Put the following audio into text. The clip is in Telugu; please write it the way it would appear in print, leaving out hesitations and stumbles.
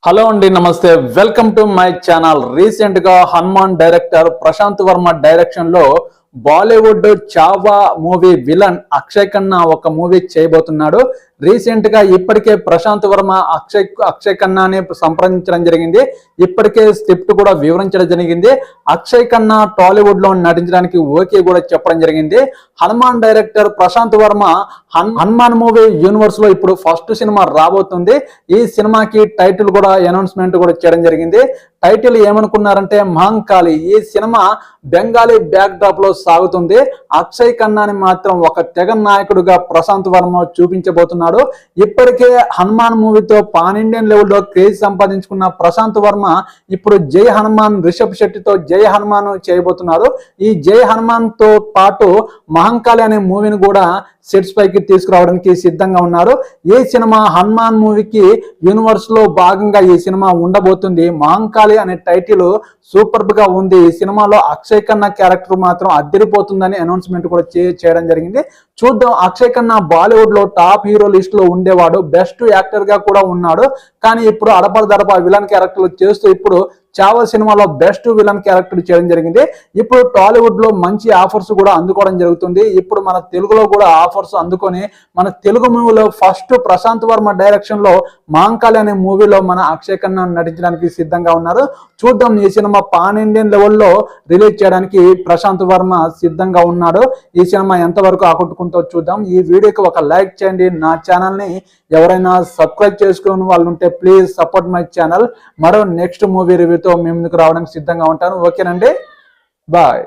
హలో అండి, నమస్తే. Welcome to my channel. Recent గా హనుమాన్ డైరెక్టర్ ప్రశాంత్ వర్మ డైరెక్షన్ లో బాలీవుడ్ చావా మూవీ విలన్ అక్షయ్ ఖన్నా ఒక మూవీ చేయబోతున్నాడు. రీసెంట్ గా ఇప్పటికే ప్రశాంత్ వర్మ అక్షయ్ ఖన్నాని సంప్రదించడం జరిగింది. ఇప్పటికే స్క్రిప్ట్ కూడా వివరించడం జరిగింది. అక్షయ్ ఖన్నా టాలీవుడ్ లో నటించడానికి ఓకే కూడా చెప్పడం జరిగింది. Hanuman director Prasanth Varma Hanuman movie universe లో ఇప్పుడు ఫస్ట్ సినిమా రాబోతుంది. ఈ సినిమాకి టైటిల్ కూడా అనౌన్స్మెంట్ కూడా చేయడం జరిగింది. టైటిల్ ఏమనుకున్నారంటే మహంకాళి. ఈ సినిమా బెంగాలీ బ్యాక్ డ్రాప్ లో సాగుతుంది. అక్షయ్ ఖన్నాని మాత్రం ఒక తెగ నాయకుడుగా ప్రశాంత్ వర్మ చూపించబోతున్నాడు. ఇప్పటికే హనుమాన్ మూవీతో పాన్ ఇండియన్ లెవెల్లో క్రేజ్ సంపాదించుకున్న ప్రశాంత్ వర్మ ఇప్పుడు జై హనుమాన్ రిషబ్ శెట్టితో జై హనుమాన్ చేయబోతున్నారు. ఈ జై హనుమాన్ తో పాటు మహంకాళి అనే మూవీని కూడా సెట్స్ పైకి తీసుకురావడానికి సిద్ధంగా ఉన్నారు. ఈ సినిమా హనుమాన్ మూవీకి యూనివర్స్ లో భాగంగా ఈ సినిమా ఉండబోతుంది. మహంకాళి అనే టైటిల్ సూపర్ గా ఉంది. ఈ సినిమాలో అక్షయ్ ఖన్నా క్యారెక్టర్ మాత్రం అద్దరిపోతుందని అనౌన్స్మెంట్ కూడా చేయడం జరిగింది. చూద్దాం. అక్షయ్ ఖన్నా బాలీవుడ్ లో టాప్ హీరో లిస్ట్ లో ఉండేవాడు, బెస్ట్ యాక్టర్ గా కూడా ఉన్నాడు. కానీ ఇప్పుడు అడపదడప విలన్ క్యారెక్టర్లు చేస్తూ ఇప్పుడు చావా సినిమాలో బెస్ట్ విలన్ క్యారెక్టర్ చేయడం జరిగింది. ఇప్పుడు టాలీవుడ్ లో మంచి ఆఫర్స్ కూడా అందుకోవడం జరుగుతుంది. ఇప్పుడు మన తెలుగులో కూడా ఆఫర్స్ అందుకొని మన తెలుగు మూవీలో ఫస్ట్ ప్రశాంత్ వర్మ డైరెక్షన్ లో మహంకాళి అనే మూవీలో మన అక్షయ్ ఖన్నా నటించడానికి సిద్ధంగా ఉన్నారు. చూద్దాం. ఈ సినిమా పాన్ ఇండియన్ లెవెల్లో రిలీజ్ చేయడానికి ప్రశాంత్ వర్మ సిద్ధంగా ఉన్నాడు. ఈ సినిమా ఎంతవరకు ఆకట్టుకుంటో చూద్దాం. ఈ వీడియోకి ఒక లైక్ చేయండి. నా ఛానల్ ని ఎవరైనా సబ్స్క్రైబ్ చేసుకుని వాళ్ళు ఉంటే ప్లీజ్ సపోర్ట్ మై ఛానల్. మరో నెక్స్ట్ మూవీ రివ్యూతో మేము ముందుకు రావడానికి సిద్ధంగా ఉంటాను. ఓకేనండి, బాయ్.